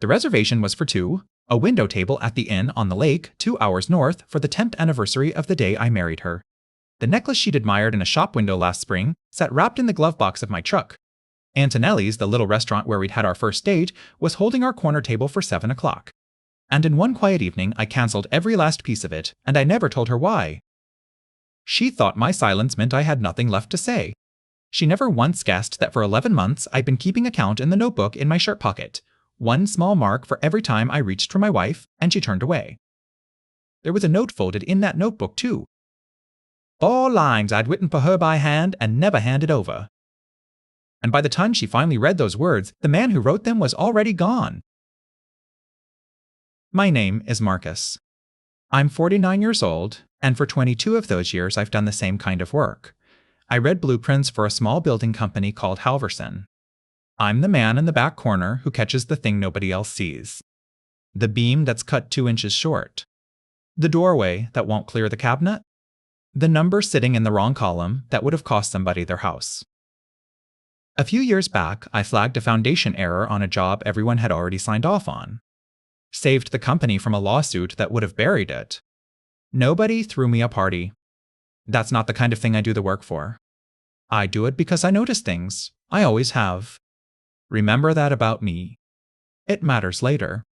The reservation was for two, a window table at the inn on the lake 2 hours north for the 10th anniversary of the day I married her. The necklace she'd admired in a shop window last spring sat wrapped in the glove box of my truck. Antonelli's, the little restaurant where we'd had our first date, was holding our corner table for 7 o'clock. And in one quiet evening, I cancelled every last piece of it, and I never told her why. She thought my silence meant I had nothing left to say. She never once guessed that for 11 months I'd been keeping account in the notebook in my shirt pocket, one small mark for every time I reached for my wife, and she turned away. There was a note folded in that notebook, too. 4 lines I'd written for her by hand and never handed over. And by the time she finally read those words, the man who wrote them was already gone. My name is Marcus. I'm 49 years old, and for 22 of those years I've done the same kind of work. I read blueprints for a small building company called Halverson. I'm the man in the back corner who catches the thing nobody else sees. The beam that's cut 2 inches short. The doorway that won't clear the cabinet. The number sitting in the wrong column that would have cost somebody their house. A few years back, I flagged a foundation error on a job everyone had already signed off on. Saved the company from a lawsuit that would have buried it. Nobody threw me a party. That's not the kind of thing I do the work for. I do it because I notice things. I always have. Remember that about me. It matters later.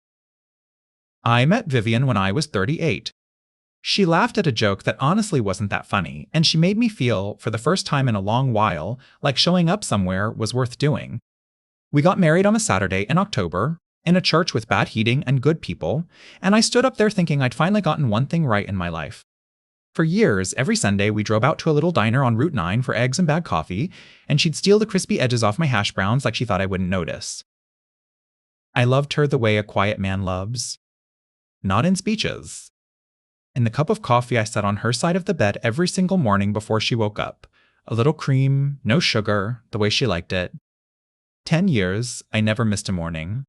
I met Vivian when I was 38. She laughed at a joke that honestly wasn't that funny, and she made me feel, for the first time in a long while, like showing up somewhere was worth doing. We got married on a Saturday in October, in a church with bad heating and good people, and I stood up there thinking I'd finally gotten one thing right in my life. For years, every Sunday we drove out to a little diner on Route 9 for eggs and bad coffee, and she'd steal the crispy edges off my hash browns like she thought I wouldn't notice. I loved her the way a quiet man loves. Not in speeches. In the cup of coffee I sat on her side of the bed every single morning before she woke up. A little cream, no sugar, the way she liked it. 10 years, I never missed a morning.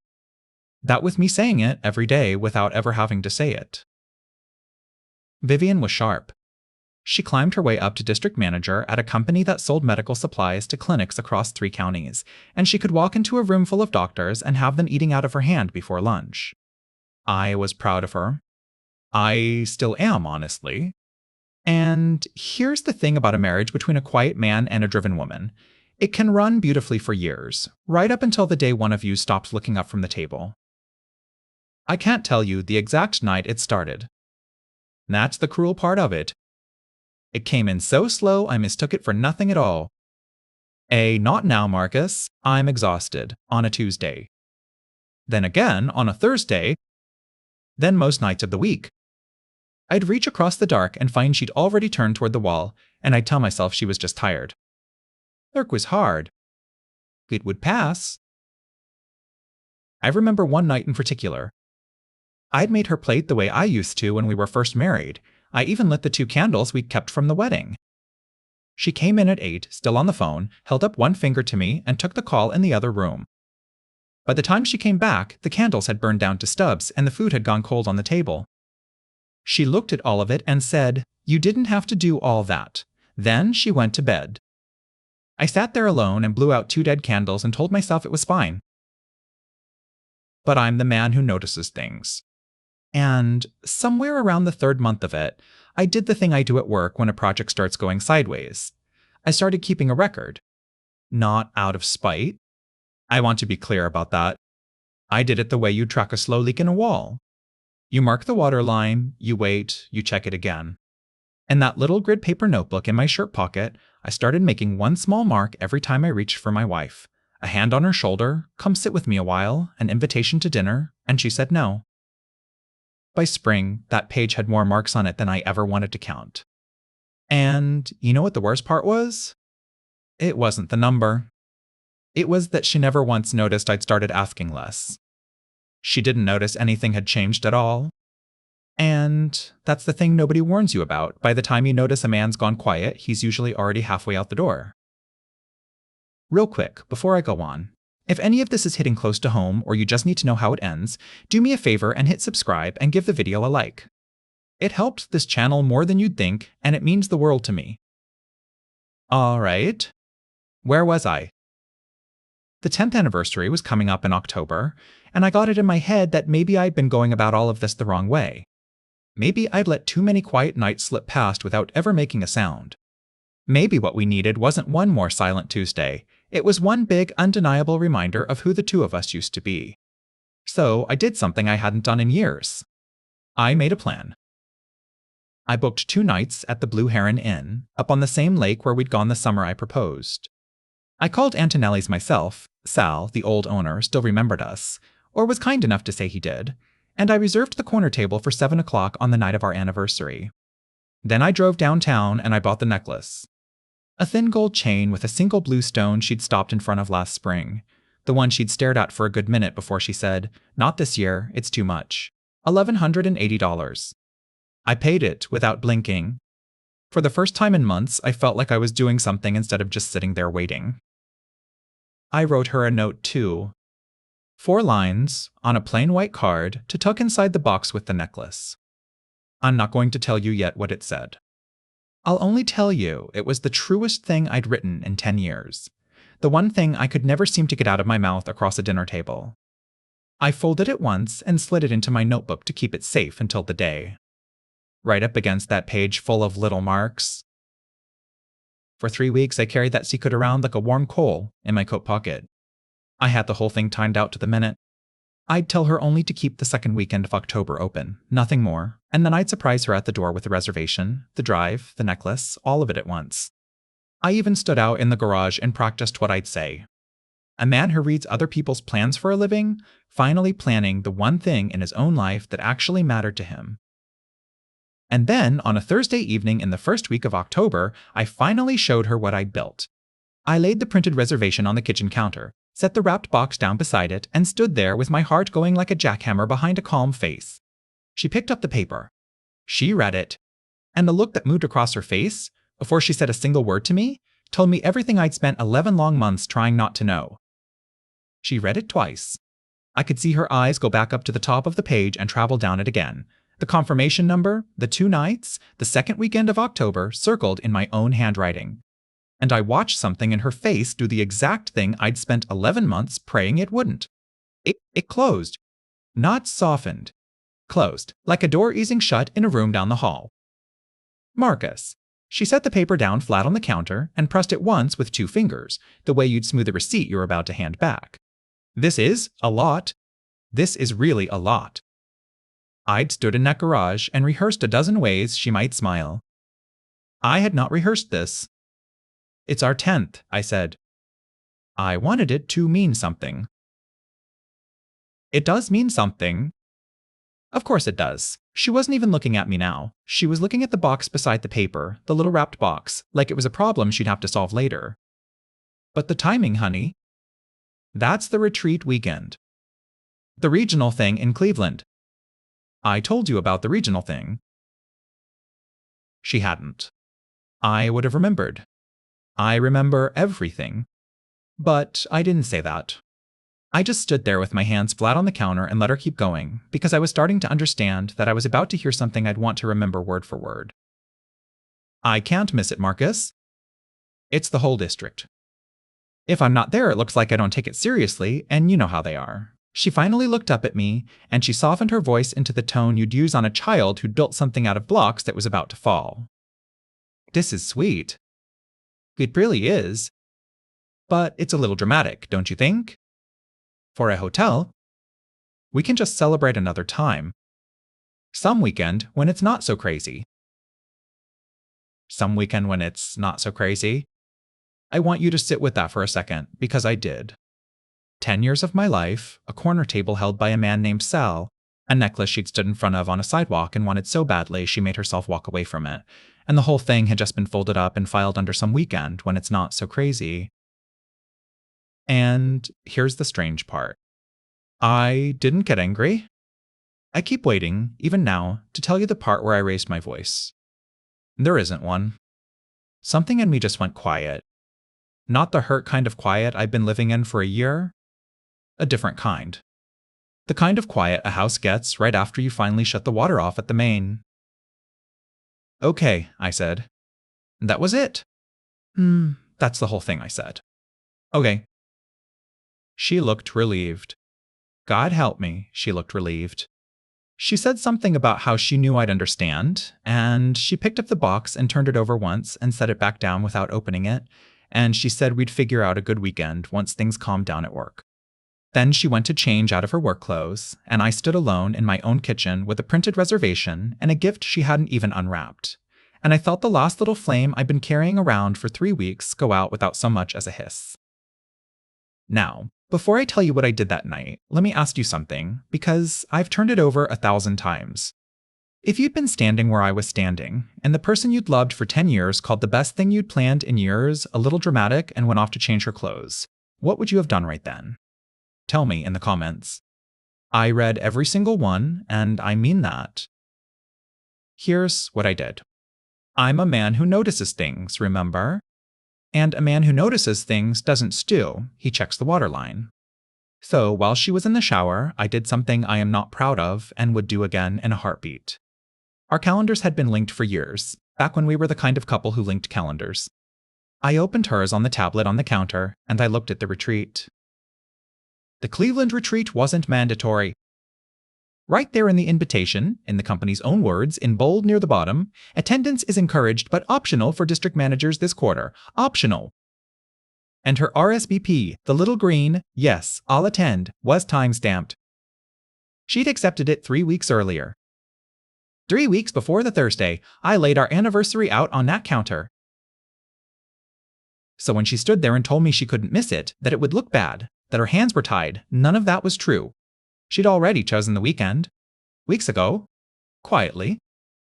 That with me saying it every day without ever having to say it. Vivian was sharp. She climbed her way up to district manager at a company that sold medical supplies to clinics across 3 counties, and she could walk into a room full of doctors and have them eating out of her hand before lunch. I was proud of her. I still am, honestly. And here's the thing about a marriage between a quiet man and a driven woman. It can run beautifully for years, right up until the day one of you stops looking up from the table. I can't tell you the exact night it started. That's the cruel part of it. It came in so slow I mistook it for nothing at all. Not now, Marcus. I'm exhausted, on a Tuesday. Then again, on a Thursday. Then most nights of the week. I'd reach across the dark and find she'd already turned toward the wall, and I'd tell myself she was just tired. Work was hard. It would pass. I remember one night in particular. I'd made her plate the way I used to when we were first married. I even lit the 2 candles we'd kept from the wedding. She came in at 8, still on the phone, held up one finger to me, and took the call in the other room. By the time she came back, the candles had burned down to stubs and the food had gone cold on the table. She looked at all of it and said, "You didn't have to do all that." Then she went to bed. I sat there alone and blew out 2 dead candles and told myself it was fine. But I'm the man who notices things. And somewhere around the 3rd month of it, I did the thing I do at work when a project starts going sideways. I started keeping a record. Not out of spite. I want to be clear about that. I did it the way you'd track a slow leak in a wall. You mark the water line, you wait, you check it again. In that little grid paper notebook in my shirt pocket, I started making one small mark every time I reached for my wife. A hand on her shoulder, come sit with me a while, an invitation to dinner, and she said no. By spring, that page had more marks on it than I ever wanted to count. And you know what the worst part was? It wasn't the number. It was that she never once noticed I'd started asking less. She didn't notice anything had changed at all. And that's the thing nobody warns you about. By the time you notice a man's gone quiet, he's usually already halfway out the door. Real quick, before I go on, if any of this is hitting close to home or you just need to know how it ends, do me a favor and hit subscribe and give the video a like. It helps this channel more than you'd think, and it means the world to me. Alright, where was I? The 10th anniversary was coming up in October, and I got it in my head that maybe I'd been going about all of this the wrong way. Maybe I'd let too many quiet nights slip past without ever making a sound. Maybe what we needed wasn't one more Silent Tuesday, it was one big, undeniable reminder of who the two of us used to be. So I did something I hadn't done in years. I made a plan. I booked 2 nights at the Blue Heron Inn, up on the same lake where we'd gone the summer I proposed. I called Antonelli's myself. Sal, the old owner, still remembered us, or was kind enough to say he did, and I reserved the corner table for 7 o'clock on the night of our anniversary. Then I drove downtown and I bought the necklace. A thin gold chain with a single blue stone she'd stopped in front of last spring, the one she'd stared at for a good minute before she said, "Not this year, it's too much. $1,180. I paid it without blinking. For the first time in months, I felt like I was doing something instead of just sitting there waiting. I wrote her a note too. 4 lines, on a plain white card, to tuck inside the box with the necklace. I'm not going to tell you yet what it said. I'll only tell you it was the truest thing I'd written in 10 years. The one thing I could never seem to get out of my mouth across a dinner table. I folded it once and slid it into my notebook to keep it safe until the day. Right up against that page full of little marks. For 3 weeks, I carried that secret around like a warm coal in my coat pocket. I had the whole thing timed out to the minute. I'd tell her only to keep the second weekend of October open, nothing more, and then I'd surprise her at the door with the reservation, the drive, the necklace, all of it at once. I even stood out in the garage and practiced what I'd say. A man who reads other people's plans for a living, finally planning the one thing in his own life that actually mattered to him. And then, on a Thursday evening in the first week of October, I finally showed her what I'd built. I laid the printed reservation on the kitchen counter, set the wrapped box down beside it, and stood there with my heart going like a jackhammer behind a calm face. She picked up the paper. She read it, and the look that moved across her face, before she said a single word to me, told me everything I'd spent 11 long months trying not to know. She read it twice. I could see her eyes go back up to the top of the page and travel down it again. The confirmation number, the 2 nights, the second weekend of October circled in my own handwriting. And I watched something in her face do the exact thing I'd spent 11 months praying it wouldn't. It closed. Not softened. Closed, like a door easing shut in a room down the hall. Marcus. She set the paper down flat on the counter and pressed it once with 2 fingers, the way you'd smooth a receipt you're about to hand back. This is a lot. This is really a lot. I'd stood in that garage and rehearsed a dozen ways she might smile. I had not rehearsed this. It's our 10th, I said. I wanted it to mean something. It does mean something. Of course it does. She wasn't even looking at me now. She was looking at the box beside the paper, the little wrapped box, like it was a problem she'd have to solve later. But the timing, honey. That's the retreat weekend. The regional thing in Cleveland. I told you about the regional thing. She hadn't. I would have remembered. I remember everything. But I didn't say that. I just stood there with my hands flat on the counter and let her keep going, because I was starting to understand that I was about to hear something I'd want to remember word for word. I can't miss it, Marcus. It's the whole district. If I'm not there, it looks like I don't take it seriously, and you know how they are. She finally looked up at me, and she softened her voice into the tone you'd use on a child who'd built something out of blocks that was about to fall. This is sweet. It really is. But it's a little dramatic, don't you think? For a hotel, we can just celebrate another time. Some weekend when it's not so crazy. Some weekend when it's not so crazy. I want you to sit with that for a second, because I did. 10 years of my life, a corner table held by a man named Sal, a necklace she'd stood in front of on a sidewalk and wanted so badly she made herself walk away from it, and the whole thing had just been folded up and filed under some weekend when it's not so crazy. And here's the strange part. I didn't get angry. I keep waiting, even now, to tell you the part where I raised my voice. There isn't one. Something in me just went quiet. Not the hurt kind of quiet I've been living in for a year. A different kind. The kind of quiet a house gets right after you finally shut the water off at the main. Okay, I said. That was it. That's the whole thing, I said. Okay. She looked relieved. God help me, she looked relieved. She said something about how she knew I'd understand, and she picked up the box and turned it over once and set it back down without opening it, and she said we'd figure out a good weekend once things calmed down at work. Then she went to change out of her work clothes, and I stood alone in my own kitchen with a printed reservation and a gift she hadn't even unwrapped. And I felt the last little flame I'd been carrying around for 3 weeks go out without so much as a hiss. Now, before I tell you what I did that night, let me ask you something, because I've turned it over 1,000 times. If you'd been standing where I was standing, and the person you'd loved for 10 years called the best thing you'd planned in years a little dramatic and went off to change her clothes, what would you have done right then? Tell me in the comments. I read every single one, and I mean that. Here's what I did. I'm a man who notices things, remember? And a man who notices things doesn't stew, he checks the waterline. So while she was in the shower, I did something I am not proud of and would do again in a heartbeat. Our calendars had been linked for years, back when we were the kind of couple who linked calendars. I opened hers on the tablet on the counter, and I looked at the retreat. The Cleveland retreat wasn't mandatory. Right there in the invitation, in the company's own words, in bold near the bottom, attendance is encouraged but optional for district managers this quarter. Optional. And her RSVP, the little green, yes, I'll attend, was time-stamped. She'd accepted it 3 weeks earlier. 3 weeks before the Thursday, I laid our anniversary out on that counter. So when she stood there and told me she couldn't miss it, that it would look bad, that her hands were tied, none of that was true. She'd already chosen the weekend. Weeks ago. Quietly.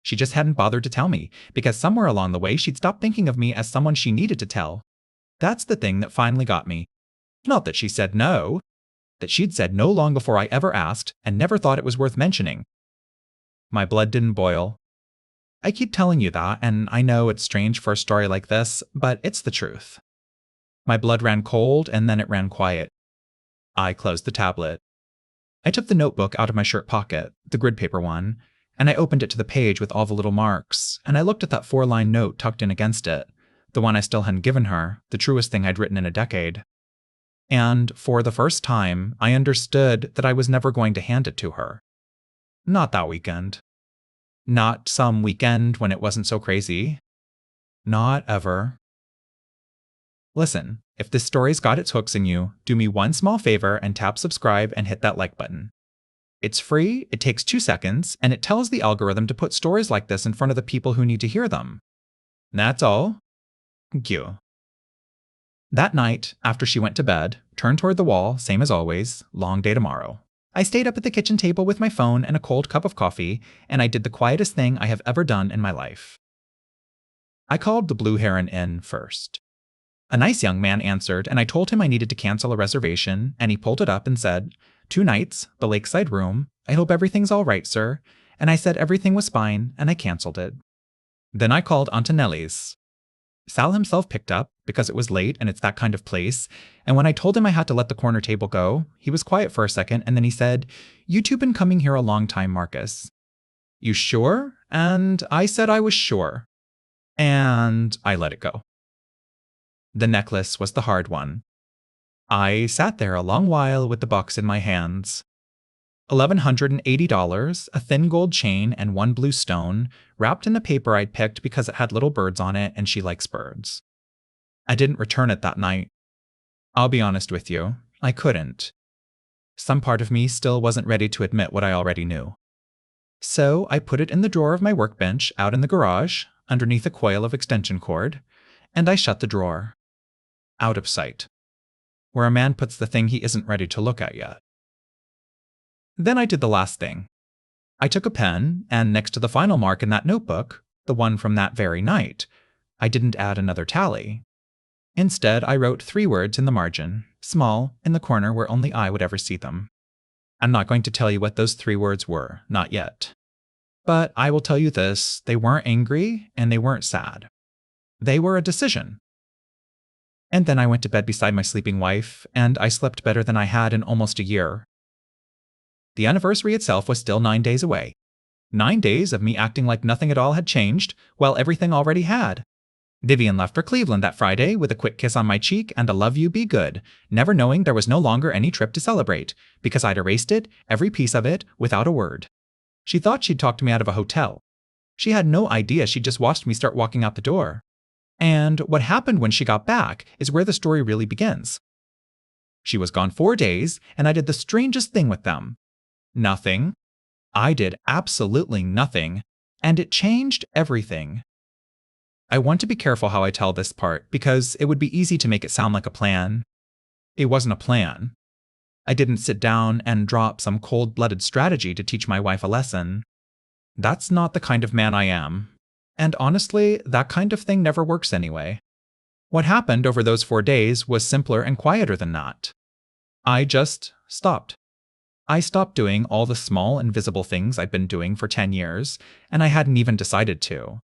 She just hadn't bothered to tell me, because somewhere along the way she'd stopped thinking of me as someone she needed to tell. That's the thing that finally got me. Not that she said no. That she'd said no long before I ever asked, and never thought it was worth mentioning. My blood didn't boil. I keep telling you that, and I know it's strange for a story like this, but it's the truth. My blood ran cold, and then it ran quiet. I closed the tablet. I took the notebook out of my shirt pocket, the grid paper one, and I opened it to the page with all the little marks, and I looked at that 4-line note tucked in against it, the one I still hadn't given her, the truest thing I'd written in a decade. And for the first time, I understood that I was never going to hand it to her. Not that weekend. Not some weekend when it wasn't so crazy. Not ever. Listen, if this story's got its hooks in you, do me one small favor and tap subscribe and hit that like button. It's free, it takes 2 seconds, and it tells the algorithm to put stories like this in front of the people who need to hear them. That's all. Thank you. That night, after she went to bed, turned toward the wall, same as always, long day tomorrow, I stayed up at the kitchen table with my phone and a cold cup of coffee, and I did the quietest thing I have ever done in my life. I called the Blue Heron Inn first. A nice young man answered, and I told him I needed to cancel a reservation, and he pulled it up and said, 2 nights, the lakeside room. I hope everything's all right, sir. And I said everything was fine, and I canceled it. Then I called Antonelli's. Sal himself picked up, because it was late and it's that kind of place, and when I told him I had to let the corner table go, he was quiet for a second, and then he said, "You two been coming here a long time, Marcus." "You sure?" And I said I was sure. And I let it go. The necklace was the hard one. I sat there a long while with the box in my hands. $1,180, a thin gold chain and 1 blue stone, wrapped in the paper I'd picked because it had little birds on it and she likes birds. I didn't return it that night. I'll be honest with you, I couldn't. Some part of me still wasn't ready to admit what I already knew. So I put it in the drawer of my workbench out in the garage, underneath a coil of extension cord, and I shut the drawer. Out of sight. Where a man puts the thing he isn't ready to look at yet. Then I did the last thing. I took a pen, and next to the final mark in that notebook, the one from that very night, I didn't add another tally. Instead, I wrote 3 words in the margin, small, in the corner where only I would ever see them. I'm not going to tell you what those 3 words were, not yet. But I will tell you this, they weren't angry, and they weren't sad. They were a decision. And then I went to bed beside my sleeping wife, and I slept better than I had in almost a year. The anniversary itself was still 9 days away. 9 days of me acting like nothing at all had changed, while everything already had. Vivian left for Cleveland that Friday with a quick kiss on my cheek and a love you be good, never knowing there was no longer any trip to celebrate, because I'd erased it, every piece of it, without a word. She thought she'd talked me out of a hotel. She had no idea she'd just watched me start walking out the door. And what happened when she got back is where the story really begins. She was gone 4 days, and I did the strangest thing with them. Nothing. I did absolutely nothing, and it changed everything. I want to be careful how I tell this part, because it would be easy to make it sound like a plan. It wasn't a plan. I didn't sit down and drop some cold-blooded strategy to teach my wife a lesson. That's not the kind of man I am. And honestly, that kind of thing never works anyway. What happened over those 4 days was simpler and quieter than that. I just stopped. I stopped doing all the small, invisible things I'd been doing for 10 years, and I hadn't even decided to.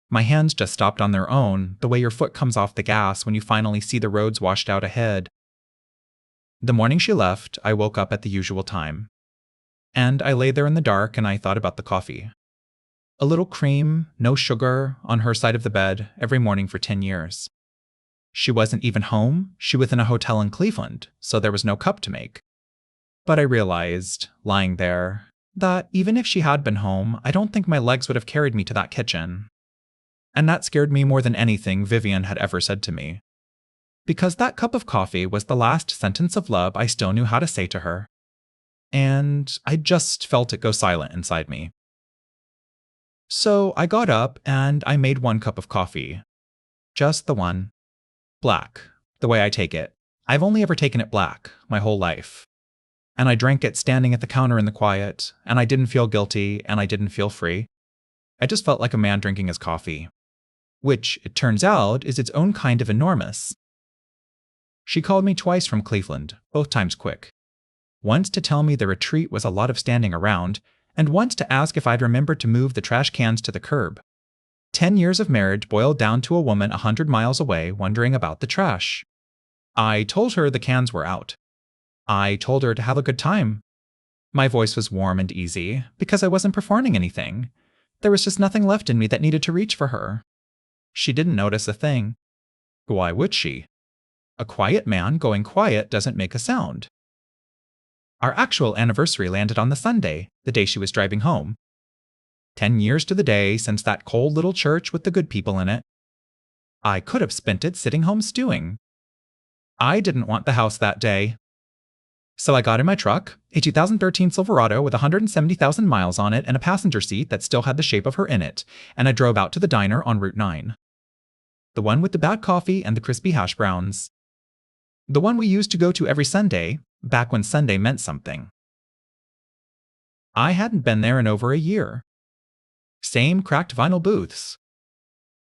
My hands just stopped on their own, the way your foot comes off the gas when you finally see the roads washed out ahead. The morning she left, I woke up at the usual time. And I lay there in the dark and I thought about the coffee. A little cream, no sugar, on her side of the bed every morning for 10 years. She wasn't even home, she was in a hotel in Cleveland, so there was no cup to make. But I realized, lying there, that even if she had been home, I don't think my legs would have carried me to that kitchen. And that scared me more than anything Vivian had ever said to me. Because that cup of coffee was the last sentence of love I still knew how to say to her. And I just felt it go silent inside me. So I got up and I made 1 cup of coffee. Just the one. Black, the way I take it. I've only ever taken it black, my whole life. And I drank it standing at the counter in the quiet, and I didn't feel guilty, and I didn't feel free. I just felt like a man drinking his coffee. Which, it turns out, is its own kind of enormous. She called me twice from Cleveland, both times quick. Once to tell me the retreat was a lot of standing around, and once to ask if I'd remembered to move the trash cans to the curb. 10 years of marriage boiled down to a woman 100 miles away wondering about the trash. I told her the cans were out. I told her to have a good time. My voice was warm and easy, because I wasn't performing anything. There was just nothing left in me that needed to reach for her. She didn't notice a thing. Why would she? A quiet man going quiet doesn't make a sound. Our actual anniversary landed on the Sunday, the day she was driving home. 10 years to the day since that cold little church with the good people in it. I could have spent it sitting home stewing. I didn't want the house that day. So I got in my truck, a 2013 Silverado with 170,000 miles on it and a passenger seat that still had the shape of her in it, and I drove out to the diner on Route 9. The one with the bad coffee and the crispy hash browns. The one we used to go to every Sunday, back when Sunday meant something. I hadn't been there in over a year. Same cracked vinyl booths.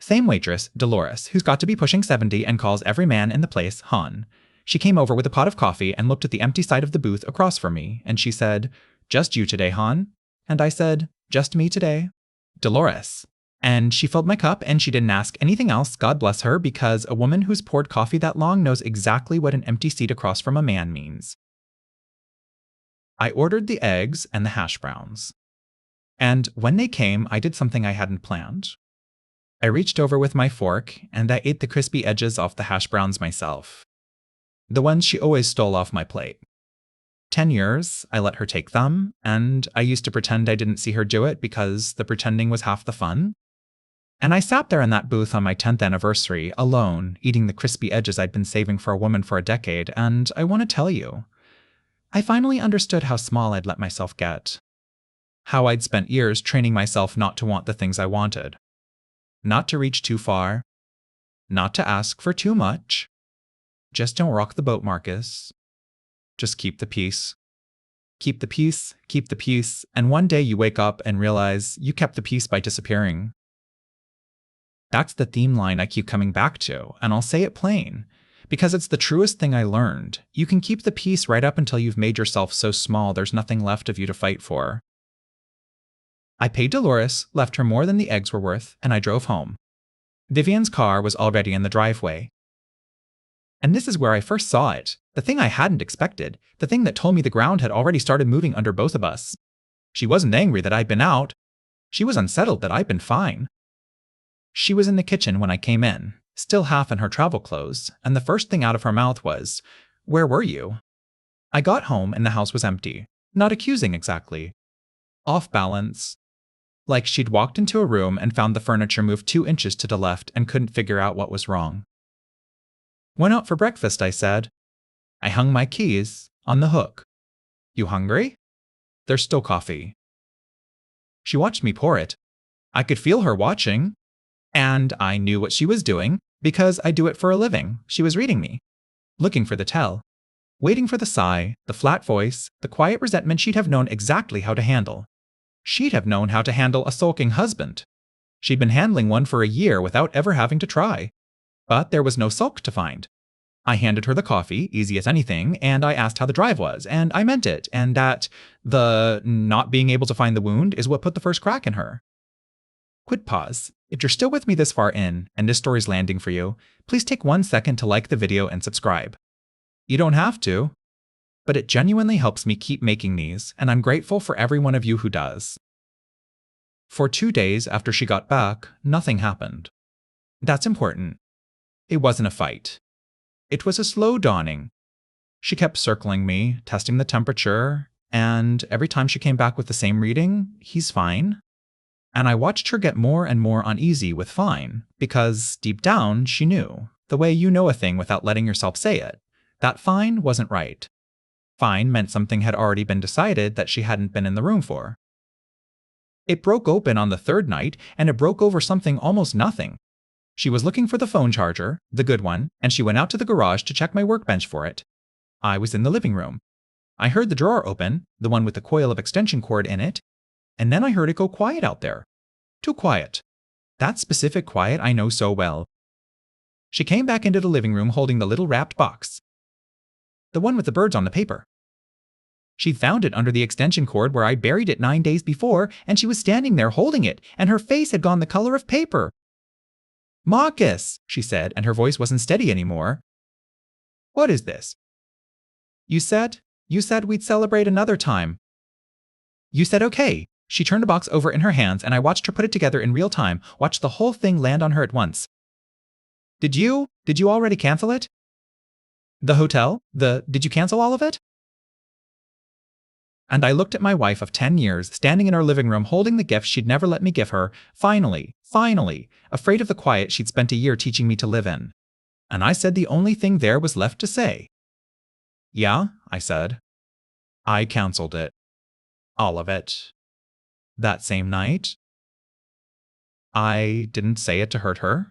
Same waitress, Dolores, who's got to be pushing 70 and calls every man in the place Han. She came over with a pot of coffee and looked at the empty side of the booth across from me, and she said, "Just you today, Han?" And I said, "Just me today." Dolores. And she filled my cup and she didn't ask anything else, God bless her, because a woman who's poured coffee that long knows exactly what an empty seat across from a man means. I ordered the eggs and the hash browns. And when they came, I did something I hadn't planned. I reached over with my fork and I ate the crispy edges off the hash browns myself. The ones she always stole off my plate. 10 years, I let her take them, and I used to pretend I didn't see her do it because the pretending was half the fun. And I sat there in that booth on my 10th anniversary, alone, eating the crispy edges I'd been saving for a woman for a decade, and I want to tell you, I finally understood how small I'd let myself get. How I'd spent years training myself not to want the things I wanted. Not to reach too far. Not to ask for too much. Just don't rock the boat, Marcus. Just keep the peace. Keep the peace, keep the peace, and one day you wake up and realize you kept the peace by disappearing. That's the theme line I keep coming back to, and I'll say it plain, because it's the truest thing I learned. You can keep the peace right up until you've made yourself so small there's nothing left of you to fight for. I paid Dolores, left her more than the eggs were worth, and I drove home. Vivian's car was already in the driveway. And this is where I first saw it, the thing I hadn't expected, the thing that told me the ground had already started moving under both of us. She wasn't angry that I'd been out. She was unsettled that I'd been fine. She was in the kitchen when I came in, still half in her travel clothes, and the first thing out of her mouth was, "Where were you?" I got home and the house was empty. Not accusing exactly. Off balance. Like she'd walked into a room and found the furniture moved 2 inches to the left and couldn't figure out what was wrong. "Went out for breakfast," I said. I hung my keys on the hook. "You hungry?" "There's still coffee." She watched me pour it. I could feel her watching, and I knew what she was doing because I do it for a living. She was reading me, looking for the tell, waiting for the sigh, the flat voice, the quiet resentment she'd have known exactly how to handle. She'd have known how to handle a sulking husband. She'd been handling one for a year without ever having to try. But there was no sulk to find. I handed her the coffee, easy as anything, and I asked how the drive was, and I meant it, and that the not being able to find the wound is what put the first crack in her. Quick pause. If you're still with me this far in, and this story's landing for you, please take 1 second to like the video and subscribe. You don't have to, but it genuinely helps me keep making these, and I'm grateful for every one of you who does. For 2 days after she got back, nothing happened. That's important. It wasn't a fight. It was a slow dawning. She kept circling me, testing the temperature, and every time she came back with the same reading, "He's fine." And I watched her get more and more uneasy with fine, because deep down she knew, the way you know a thing without letting yourself say it, that fine wasn't right. Fine meant something had already been decided that she hadn't been in the room for. It broke open on the 3rd night, and it broke over something almost nothing. She was looking for the phone charger, the good one, and she went out to the garage to check my workbench for it. I was in the living room. I heard the drawer open, the one with the coil of extension cord in it, and then I heard it go quiet out there. Too quiet. That specific quiet I know so well. She came back into the living room holding the little wrapped box. The one with the birds on the paper. She'd found it under the extension cord where I buried it 9 days before, and she was standing there holding it, and her face had gone the color of paper. "Marcus," she said, and her voice wasn't steady anymore. "What is this?" You said we'd celebrate another time." "You said okay." She turned the box over in her hands, and I watched her put it together in real time, watched the whole thing land on her at once. Did you already cancel it?" "The hotel? Did you cancel all of it?" And I looked at my wife of 10 years, standing in our living room holding the gift she'd never let me give her, finally, afraid of the quiet she'd spent a year teaching me to live in. And I said the only thing there was left to say. "Yeah," I said. "I canceled it. All of it. That same night." I didn't say it to hurt her.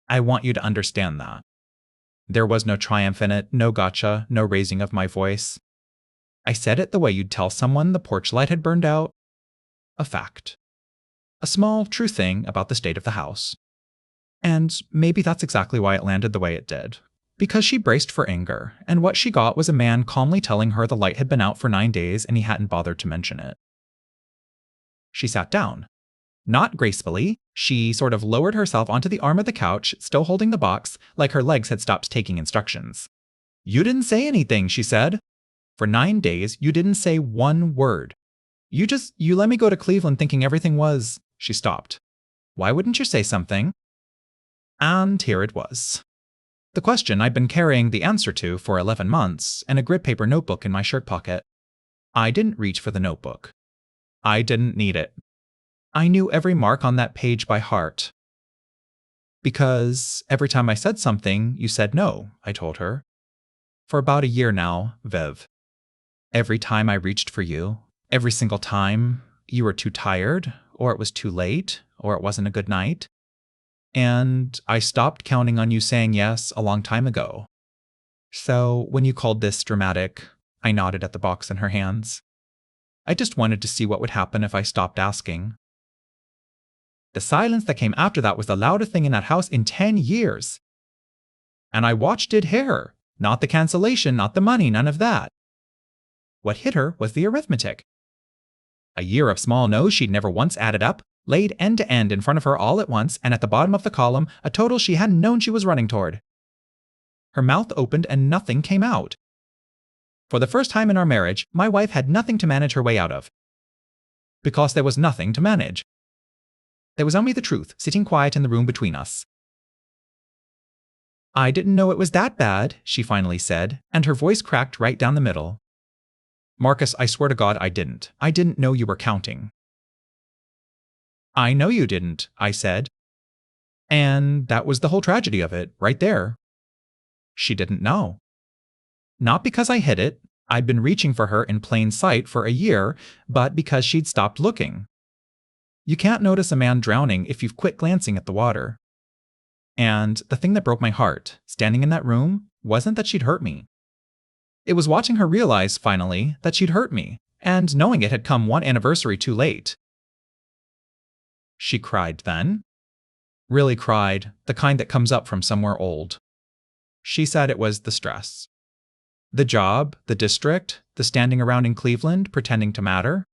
I want you to understand that. There was no triumph in it, no gotcha, no raising of my voice. I said it the way you'd tell someone the porch light had burned out. A fact. A small, true thing about the state of the house. And maybe that's exactly why it landed the way it did. Because she braced for anger, and what she got was a man calmly telling her the light had been out for 9 days and he hadn't bothered to mention it. She sat down. Not gracefully, she sort of lowered herself onto the arm of the couch, still holding the box, like her legs had stopped taking instructions. "You didn't say anything," she said. "For 9 days, you didn't say one word. You let me go to Cleveland thinking everything was..." She stopped. "Why wouldn't you say something?" And here it was. The question I'd been carrying the answer to for 11 months, and a grid paper notebook in my shirt pocket. I didn't reach for the notebook. I didn't need it. I knew every mark on that page by heart. Because every time I said something, you said no, I told her. For about a year now, Viv. Every time I reached for you, every single time, you were too tired, or it was too late, or it wasn't a good night. And I stopped counting on you saying yes a long time ago. So when you called this dramatic, I nodded at the box in her hands. I just wanted to see what would happen if I stopped asking. The silence that came after that was the loudest thing in that house in 10 years. And I watched it hit her. Not the cancellation, not the money, none of that. What hit her was the arithmetic. A year of small no's she'd never once added up, laid end to end in front of her all at once, and at the bottom of the column, a total she hadn't known she was running toward. Her mouth opened and nothing came out. For the first time in our marriage, my wife had nothing to manage her way out of. Because there was nothing to manage. There was only the truth, sitting quiet in the room between us. I didn't know it was that bad, she finally said, and her voice cracked right down the middle. Marcus, I swear to God I didn't. I didn't know you were counting. I know you didn't, I said. And that was the whole tragedy of it, right there. She didn't know. Not because I hid it, I'd been reaching for her in plain sight for a year, but because she'd stopped looking. You can't notice a man drowning if you've quit glancing at the water. And the thing that broke my heart, standing in that room, wasn't that she'd hurt me. It was watching her realize, finally, that she'd hurt me, and knowing it had come one anniversary too late. She cried then. Really cried, the kind that comes up from somewhere old. She said it was the stress. The job, the district, the standing around in Cleveland pretending to matter.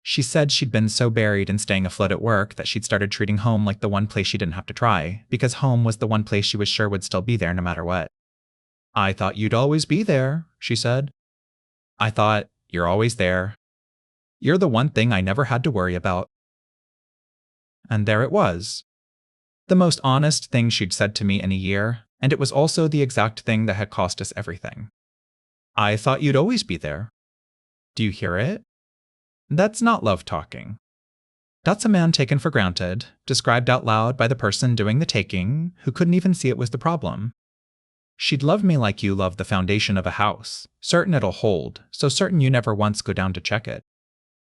She said she'd been so buried in staying afloat at work that she'd started treating home like the one place she didn't have to try, because home was the one place she was sure would still be there no matter what. I thought you'd always be there, she said. I thought, you're always there. You're the one thing I never had to worry about. And there it was. The most honest thing she'd said to me in a year, and it was also the exact thing that had cost us everything. I thought you'd always be there. Do you hear it? That's not love talking. That's a man taken for granted, described out loud by the person doing the taking, who couldn't even see it was the problem. She'd love me like you love the foundation of a house, certain it'll hold, so certain you never once go down to check it.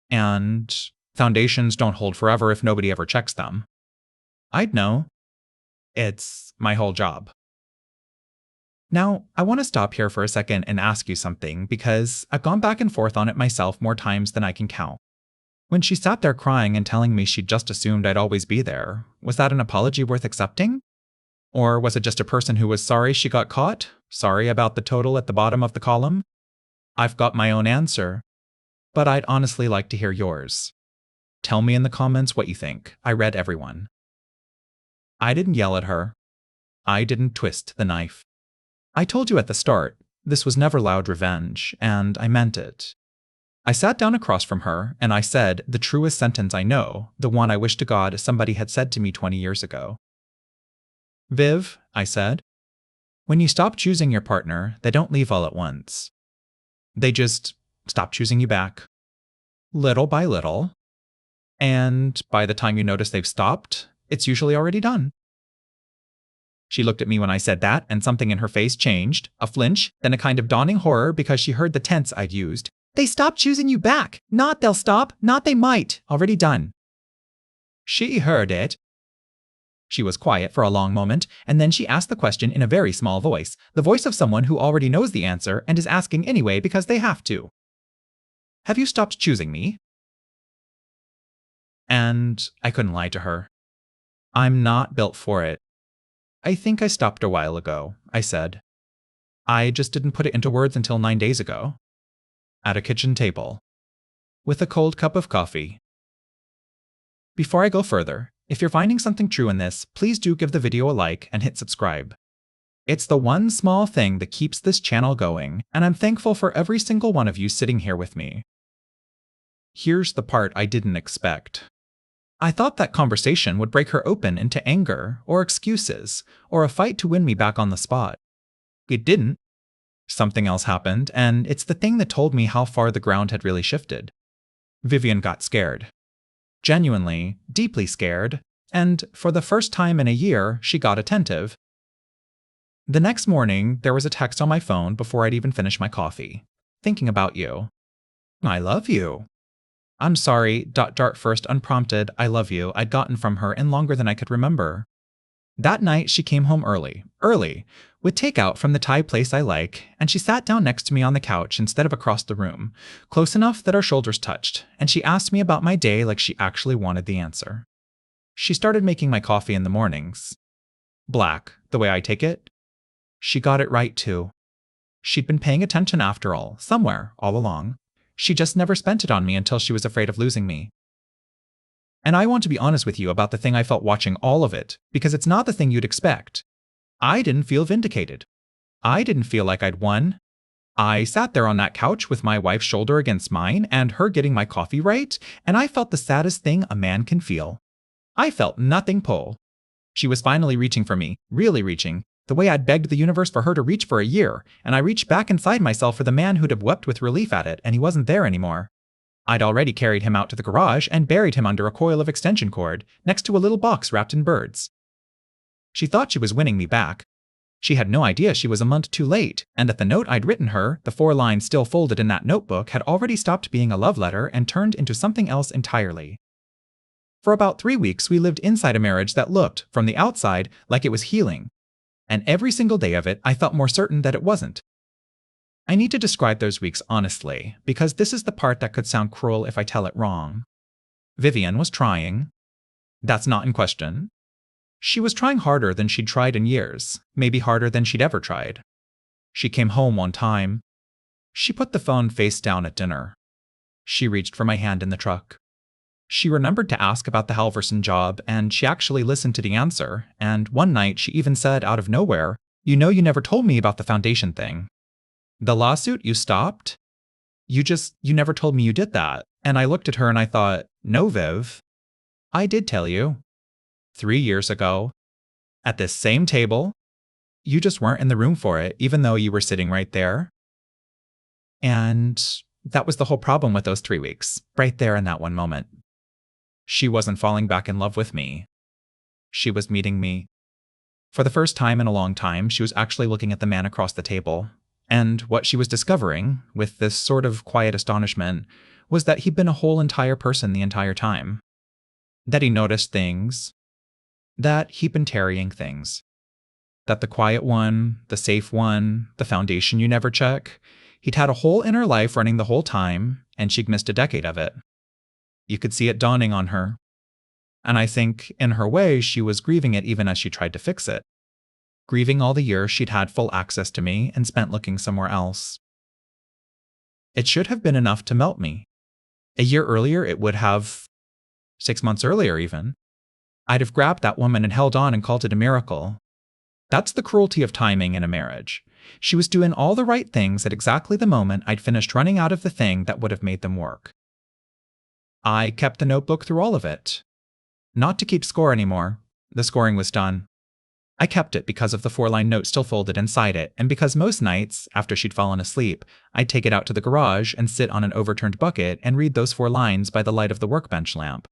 And foundations don't hold forever if nobody ever checks them. I'd know. It's my whole job. Now, I want to stop here for a second and ask you something, because I've gone back and forth on it myself more times than I can count. When she sat there crying and telling me she'd just assumed I'd always be there, was that an apology worth accepting? Or was it just a person who was sorry she got caught? Sorry about the total at the bottom of the column? I've got my own answer, but I'd honestly like to hear yours. Tell me in the comments what you think. I read everyone. I didn't yell at her. I didn't twist the knife. I told you at the start, this was never loud revenge, and I meant it. I sat down across from her, and I said the truest sentence I know, the one I wish to God somebody had said to me 20 years ago. Viv, I said, when you stop choosing your partner, they don't leave all at once. They just stop choosing you back. Little by little. And by the time you notice they've stopped, it's usually already done. She looked at me when I said that, and something in her face changed, a flinch, then a kind of dawning horror because she heard the tense I'd used. They stopped choosing you back. Not they'll stop, not they might. Already done. She heard it. She was quiet for a long moment, and then she asked the question in a very small voice, the voice of someone who already knows the answer and is asking anyway because they have to. Have you stopped choosing me? And I couldn't lie to her. I'm not built for it. I think I stopped a while ago, I said. I just didn't put it into words until 9 days ago. At a kitchen table. With a cold cup of coffee. Before I go further, if you're finding something true in this, please do give the video a like and hit subscribe. It's the one small thing that keeps this channel going, and I'm thankful for every single one of you sitting here with me. Here's the part I didn't expect. I thought that conversation would break her open into anger, or excuses, or a fight to win me back on the spot. It didn't. Something else happened, and it's the thing that told me how far the ground had really shifted. Vivian got scared. Genuinely, deeply scared, and for the first time in a year, she got attentive. The next morning, there was a text on my phone before I'd even finished my coffee. Thinking about you. I love you. I'm sorry, ... first unprompted, I love you, I'd gotten from her in longer than I could remember. That night, she came home early, with takeout from the Thai place I like, and she sat down next to me on the couch instead of across the room, close enough that our shoulders touched, and she asked me about my day like she actually wanted the answer. She started making my coffee in the mornings. Black, the way I take it. She got it right, too. She'd been paying attention after all, somewhere, all along. She just never spent it on me until she was afraid of losing me. And I want to be honest with you about the thing I felt watching all of it, because it's not the thing you'd expect. I didn't feel vindicated. I didn't feel like I'd won. I sat there on that couch with my wife's shoulder against mine and her getting my coffee right, and I felt the saddest thing a man can feel. I felt nothing pull. She was finally reaching for me, really reaching, the way I'd begged the universe for her to reach for a year, and I reached back inside myself for the man who'd have wept with relief at it, and he wasn't there anymore. I'd already carried him out to the garage and buried him under a coil of extension cord, next to a little box wrapped in birds. She thought she was winning me back. She had no idea she was a month too late, and that the note I'd written her, the 4 lines still folded in that notebook, had already stopped being a love letter and turned into something else entirely. For about 3 weeks, we lived inside a marriage that looked, from the outside, like it was healing. And every single day of it, I felt more certain that it wasn't. I need to describe those weeks honestly, because this is the part that could sound cruel if I tell it wrong. Vivian was trying. That's not in question. She was trying harder than she'd tried in years, maybe harder than she'd ever tried. She came home one time. She put the phone face down at dinner. She reached for my hand in the truck. She remembered to ask about the Halverson job, and she actually listened to the answer, and one night she even said out of nowhere, "You know you never told me about the foundation thing. The lawsuit you stopped? You never told me you did that." And I looked at her and I thought, "No, Viv. I did tell you. 3 years ago. At this same table. You just weren't in the room for it, even though you were sitting right there." And that was the whole problem with those 3 weeks, right there in that one moment. She wasn't falling back in love with me. She was meeting me. For the first time in a long time, she was actually looking at the man across the table. And what she was discovering, with this sort of quiet astonishment, was that he'd been a whole entire person the entire time. That he noticed things. That he'd been tarrying things. That the quiet one, the safe one, the foundation you never check, he'd had a whole inner life running the whole time, and she'd missed a decade of it. You could see it dawning on her. And I think, in her way, she was grieving it even as she tried to fix it. Grieving all the years she'd had full access to me and spent looking somewhere else. It should have been enough to melt me. A year earlier, it would have. 6 months earlier, even. I'd have grabbed that woman and held on and called it a miracle. That's the cruelty of timing in a marriage. She was doing all the right things at exactly the moment I'd finished running out of the thing that would have made them work. I kept the notebook through all of it. Not to keep score anymore. The scoring was done. I kept it because of the 4-line note still folded inside it, and because most nights, after she'd fallen asleep, I'd take it out to the garage and sit on an overturned bucket and read those 4 lines by the light of the workbench lamp.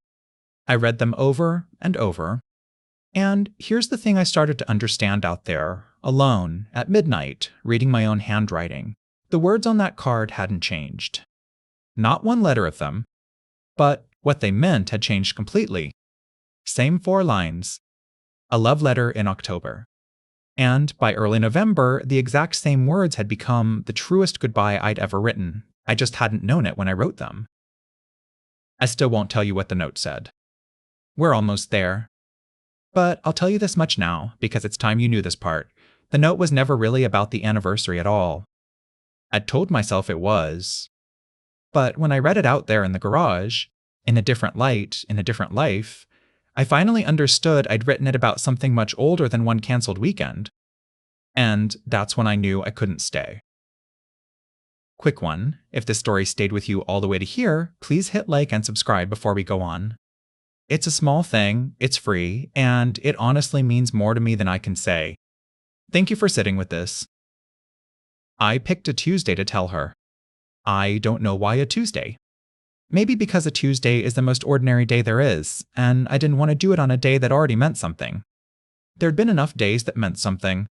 I read them over and over. And here's the thing I started to understand out there, alone, at midnight, reading my own handwriting. The words on that card hadn't changed. Not one letter of them. But what they meant had changed completely. Same 4 lines. A love letter in October. And by early November, the exact same words had become the truest goodbye I'd ever written. I just hadn't known it when I wrote them. I still won't tell you what the note said. We're almost there. But I'll tell you this much now, because it's time you knew this part. The note was never really about the anniversary at all. I'd told myself it was. But when I read it out there in the garage, in a different light, in a different life, I finally understood I'd written it about something much older than one canceled weekend. And that's when I knew I couldn't stay. Quick one, if this story stayed with you all the way to here, please hit like and subscribe before we go on. It's a small thing, it's free, and it honestly means more to me than I can say. Thank you for sitting with this. I picked a Tuesday to tell her. I don't know why a Tuesday. Maybe because a Tuesday is the most ordinary day there is, and I didn't want to do it on a day that already meant something. There'd been enough days that meant something.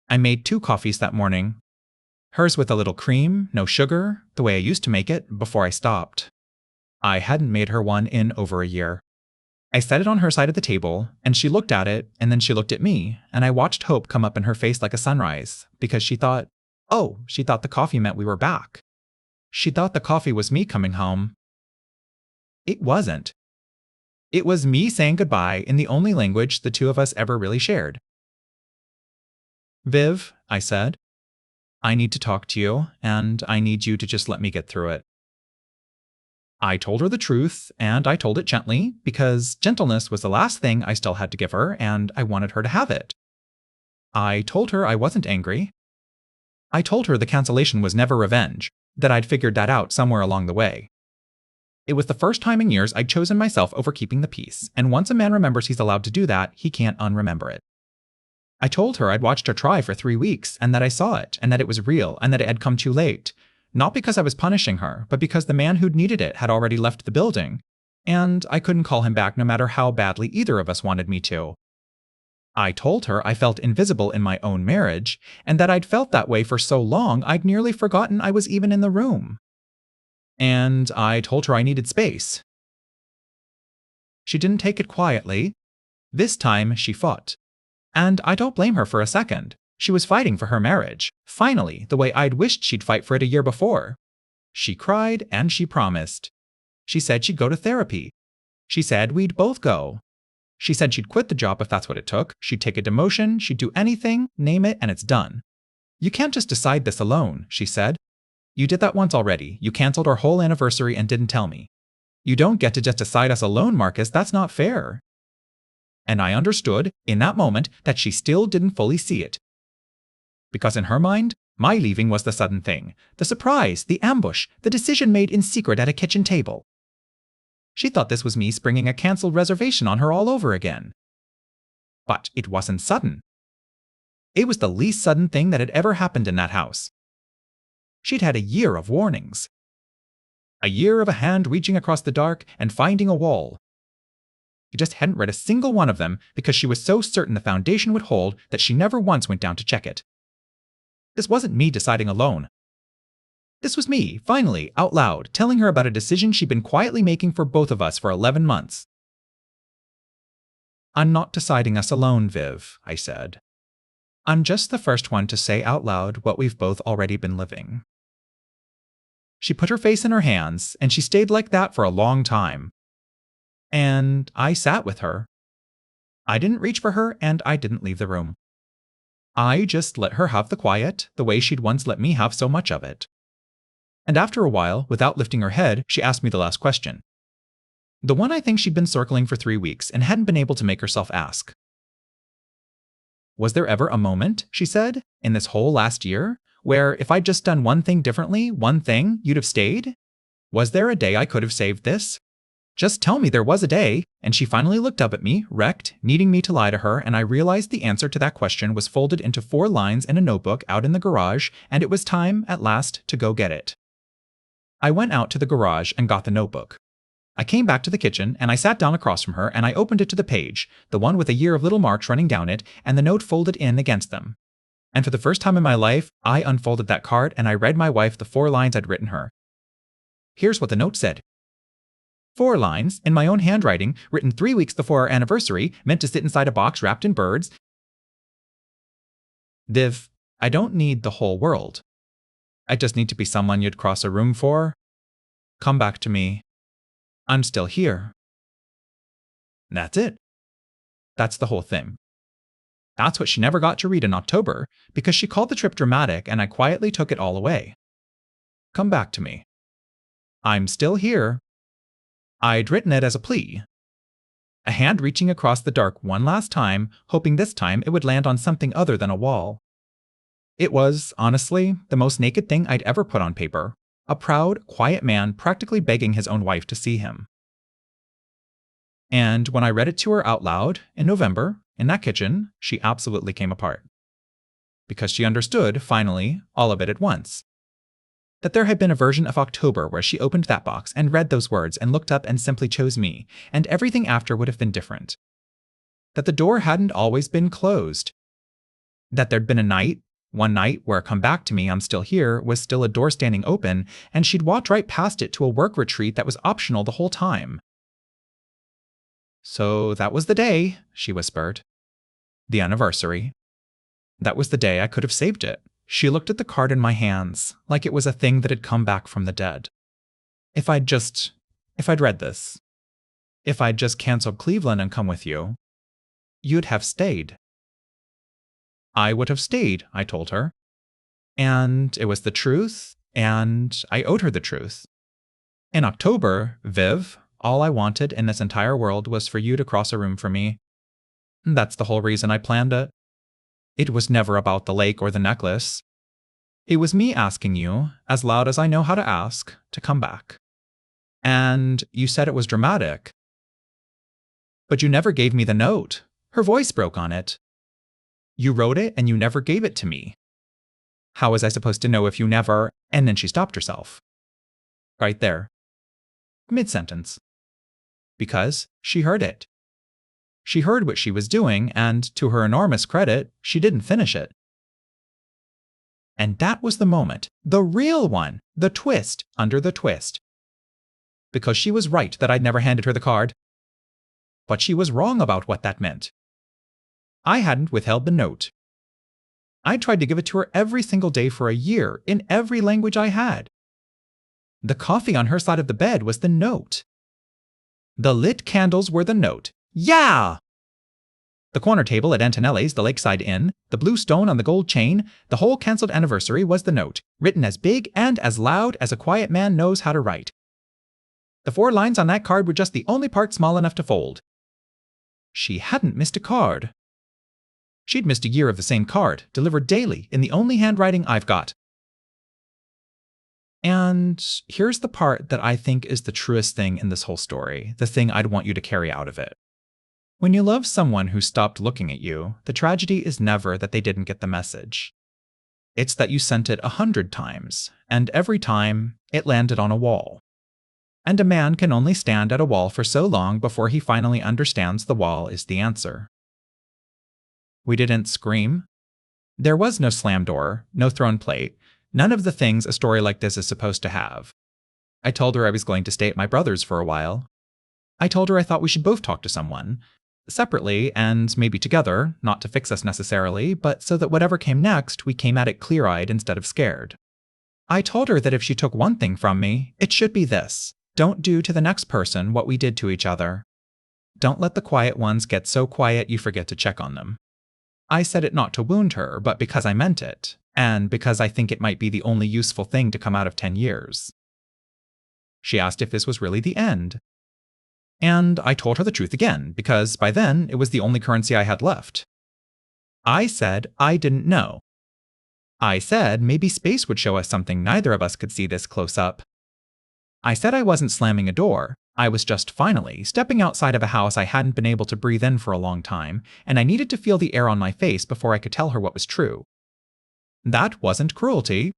I made 2 coffees that morning. Hers with a little cream, no sugar, the way I used to make it before I stopped. I hadn't made her one in over a year. I set it on her side of the table, and she looked at it, and then she looked at me, and I watched hope come up in her face like a sunrise, because she thought the coffee meant we were back. She thought the coffee was me coming home. It wasn't. It was me saying goodbye in the only language the 2 of us ever really shared. "Viv," I said, "I need to talk to you, and I need you to just let me get through it." I told her the truth, and I told it gently, because gentleness was the last thing I still had to give her, and I wanted her to have it. I told her I wasn't angry. I told her the cancellation was never revenge, that I'd figured that out somewhere along the way. It was the first time in years I'd chosen myself over keeping the peace, and once a man remembers he's allowed to do that, he can't unremember it. I told her I'd watched her try for 3 weeks, and that I saw it, and that it was real, and that it had come too late. Not because I was punishing her, but because the man who'd needed it had already left the building, and I couldn't call him back no matter how badly either of us wanted me to. I told her I felt invisible in my own marriage, and that I'd felt that way for so long I'd nearly forgotten I was even in the room. And I told her I needed space. She didn't take it quietly. This time she fought. And I don't blame her for a second. She was fighting for her marriage, finally, the way I'd wished she'd fight for it a year before. She cried and she promised. She said she'd go to therapy. She said we'd both go. She said she'd quit the job if that's what it took. She'd take a demotion, she'd do anything, name it, and it's done. You can't just decide this alone, she said. You did that once already. You canceled our whole anniversary and didn't tell me. You don't get to just decide us alone, Marcus. That's not fair. And I understood, in that moment, that she still didn't fully see it. Because in her mind, my leaving was the sudden thing, the surprise, the ambush, the decision made in secret at a kitchen table. She thought this was me springing a cancelled reservation on her all over again. But it wasn't sudden. It was the least sudden thing that had ever happened in that house. She'd had a year of warnings. A year of a hand reaching across the dark and finding a wall. She just hadn't read a single one of them because she was so certain the foundation would hold that she never once went down to check it. This wasn't me deciding alone. This was me, finally, out loud, telling her about a decision she'd been quietly making for both of us for 11 months. I'm not deciding us alone, Viv, I said. I'm just the first one to say out loud what we've both already been living. She put her face in her hands, and she stayed like that for a long time. And I sat with her. I didn't reach for her, and I didn't leave the room. I just let her have the quiet, the way she'd once let me have so much of it. And after a while, without lifting her head, she asked me the last question. The one I think she'd been circling for 3 weeks and hadn't been able to make herself ask. Was there ever a moment, she said, in this whole last year, where if I'd just done one thing differently, one thing, you'd have stayed? Was there a day I could have saved this? Just tell me there was a day. And she finally looked up at me, wrecked, needing me to lie to her, and I realized the answer to that question was folded into 4 lines in a notebook out in the garage, and it was time, at last, to go get it. I went out to the garage and got the notebook. I came back to the kitchen, and I sat down across from her, and I opened it to the page, the one with a year of little marks running down it, and the note folded in against them. And for the first time in my life, I unfolded that card, and I read my wife the 4 lines I'd written her. Here's what the note said. 4 lines, in my own handwriting, written 3 weeks before our anniversary, meant to sit inside a box wrapped in birds. Viv, I don't need the whole world. I just need to be someone you'd cross a room for. Come back to me. I'm still here. That's it. That's the whole thing. That's what she never got to read in October, because she called the trip dramatic and I quietly took it all away. Come back to me. I'm still here. I'd written it as a plea. A hand reaching across the dark one last time, hoping this time it would land on something other than a wall. It was, honestly, the most naked thing I'd ever put on paper. A proud, quiet man practically begging his own wife to see him. And when I read it to her out loud, in November, in that kitchen, she absolutely came apart. Because she understood, finally, all of it at once. That there had been a version of October where she opened that box and read those words and looked up and simply chose me, and everything after would have been different. That the door hadn't always been closed. That there'd been one night where Come Back to Me, I'm Still Here was still a door standing open, and she'd walked right past it to a work retreat that was optional the whole time. So that was the day, she whispered. The anniversary. That was the day I could have saved it. She looked at the card in my hands, like it was a thing that had come back from the dead. If I'd read this, if I'd just canceled Cleveland and come with you, you'd have stayed. I would have stayed, I told her. And it was the truth, and I owed her the truth. In October, Viv, all I wanted in this entire world was for you to cross a room for me. That's the whole reason I planned it. It was never about the lake or the necklace. It was me asking you, as loud as I know how to ask, to come back. And you said it was dramatic. But you never gave me the note. Her voice broke on it. You wrote it and you never gave it to me. How was I supposed to know if you never… And then she stopped herself. Right there. Mid-sentence. Because she heard it. She heard what she was doing, and to her enormous credit, she didn't finish it. And that was the moment, the real one, the twist under the twist. Because she was right that I'd never handed her the card. But she was wrong about what that meant. I hadn't withheld the note. I tried to give it to her every single day for a year, in every language I had. The coffee on her side of the bed was the note. The lit candles were the note. Yeah! The corner table at Antonelli's, the Lakeside Inn, the blue stone on the gold chain, the whole cancelled anniversary was the note, written as big and as loud as a quiet man knows how to write. The 4 lines on that card were just the only part small enough to fold. She hadn't missed a card. She'd missed a year of the same card, delivered daily, in the only handwriting I've got. And here's the part that I think is the truest thing in this whole story, the thing I'd want you to carry out of it. When you love someone who stopped looking at you, the tragedy is never that they didn't get the message. It's that you sent it 100 times, and every time, it landed on a wall. And a man can only stand at a wall for so long before he finally understands the wall is the answer. We didn't scream. There was no slam door, no thrown plate, none of the things a story like this is supposed to have. I told her I was going to stay at my brother's for a while. I told her I thought we should both talk to someone. Separately, and maybe together, not to fix us necessarily, but so that whatever came next, we came at it clear-eyed instead of scared. I told her that if she took one thing from me, it should be this: don't do to the next person what we did to each other. Don't let the quiet ones get so quiet you forget to check on them. I said it not to wound her, but because I meant it, and because I think it might be the only useful thing to come out of 10 years. She asked if this was really the end. And I told her the truth again, because by then it was the only currency I had left. I said I didn't know. I said maybe space would show us something neither of us could see this close up. I said I wasn't slamming a door. I was just finally stepping outside of a house I hadn't been able to breathe in for a long time, and I needed to feel the air on my face before I could tell her what was true. That wasn't cruelty.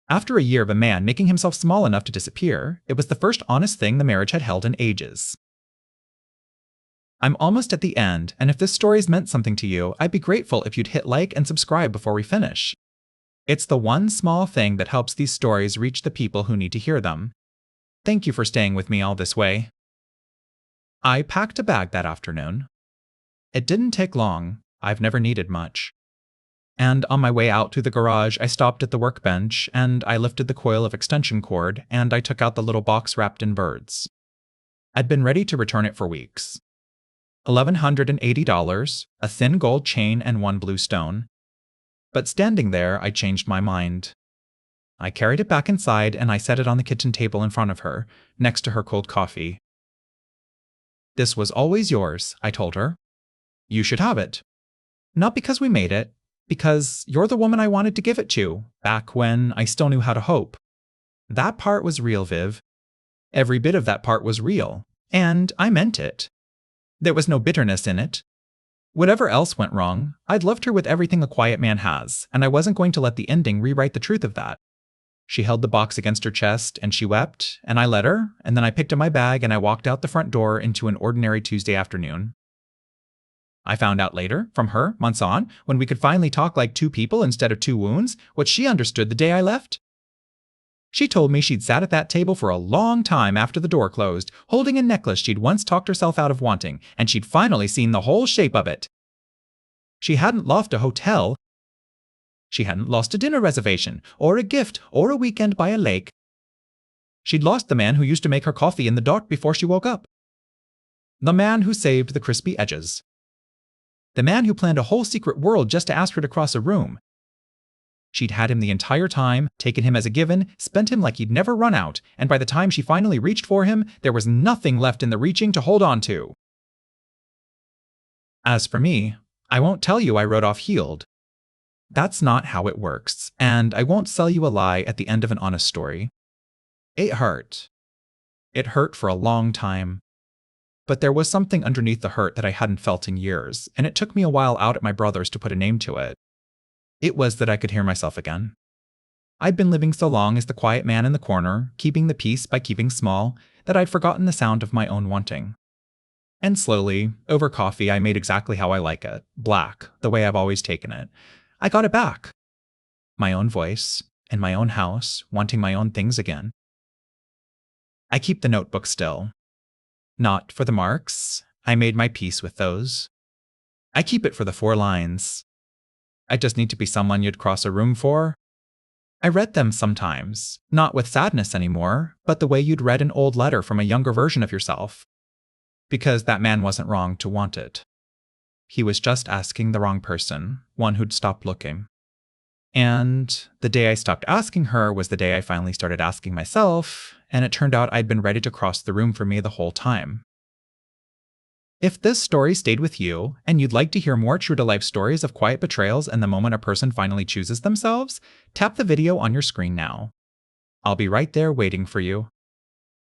After a year of a man making himself small enough to disappear, it was the first honest thing the marriage had held in ages. I'm almost at the end, and if this story's meant something to you, I'd be grateful if you'd hit like and subscribe before we finish. It's the one small thing that helps these stories reach the people who need to hear them. Thank you for staying with me all this way. I packed a bag that afternoon. It didn't take long. I've never needed much. And on my way out through the garage, I stopped at the workbench, and I lifted the coil of extension cord, and I took out the little box wrapped in birds. I'd been ready to return it for weeks. $1,180, a thin gold chain and 1 blue stone. But standing there, I changed my mind. I carried it back inside, and I set it on the kitchen table in front of her, next to her cold coffee. This was always yours, I told her. You should have it. Not because we made it, because you're the woman I wanted to give it to, back when I still knew how to hope. That part was real, Viv. Every bit of that part was real, and I meant it. There was no bitterness in it. Whatever else went wrong, I'd loved her with everything a quiet man has, and I wasn't going to let the ending rewrite the truth of that. She held the box against her chest, and she wept, and I let her, and then I picked up my bag and I walked out the front door into an ordinary Tuesday afternoon. I found out later, from her, months on, when we could finally talk like 2 people instead of 2 wounds, what she understood the day I left. She told me she'd sat at that table for a long time after the door closed, holding a necklace she'd once talked herself out of wanting, and she'd finally seen the whole shape of it. She hadn't lost a hotel. She hadn't lost a dinner reservation, or a gift, or a weekend by a lake. She'd lost the man who used to make her coffee in the dark before she woke up. The man who saved the crispy edges. The man who planned a whole secret world just to ask her to cross a room. She'd had him the entire time, taken him as a given, spent him like he'd never run out, and by the time she finally reached for him, there was nothing left in the reaching to hold on to. As for me, I won't tell you I rode off healed. That's not how it works, and I won't sell you a lie at the end of an honest story. It hurt. It hurt for a long time. But there was something underneath the hurt that I hadn't felt in years, and it took me a while out at my brother's to put a name to it. It was that I could hear myself again. I'd been living so long as the quiet man in the corner, keeping the peace by keeping small, that I'd forgotten the sound of my own wanting. And slowly, over coffee, I made exactly how I like it, black, the way I've always taken it. I got it back. My own voice, in my own house, wanting my own things again. I keep the notebook still. Not for the marks. I made my peace with those. I keep it for the 4 lines. I just need to be someone you'd cross a room for. I read them sometimes, not with sadness anymore, but the way you'd read an old letter from a younger version of yourself. Because that man wasn't wrong to want it. He was just asking the wrong person, one who'd stopped looking. And the day I stopped asking her was the day I finally started asking myself, and it turned out I'd been ready to cross the room for me the whole time. If this story stayed with you, and you'd like to hear more true-to-life stories of quiet betrayals and the moment a person finally chooses themselves, tap the video on your screen now. I'll be right there waiting for you.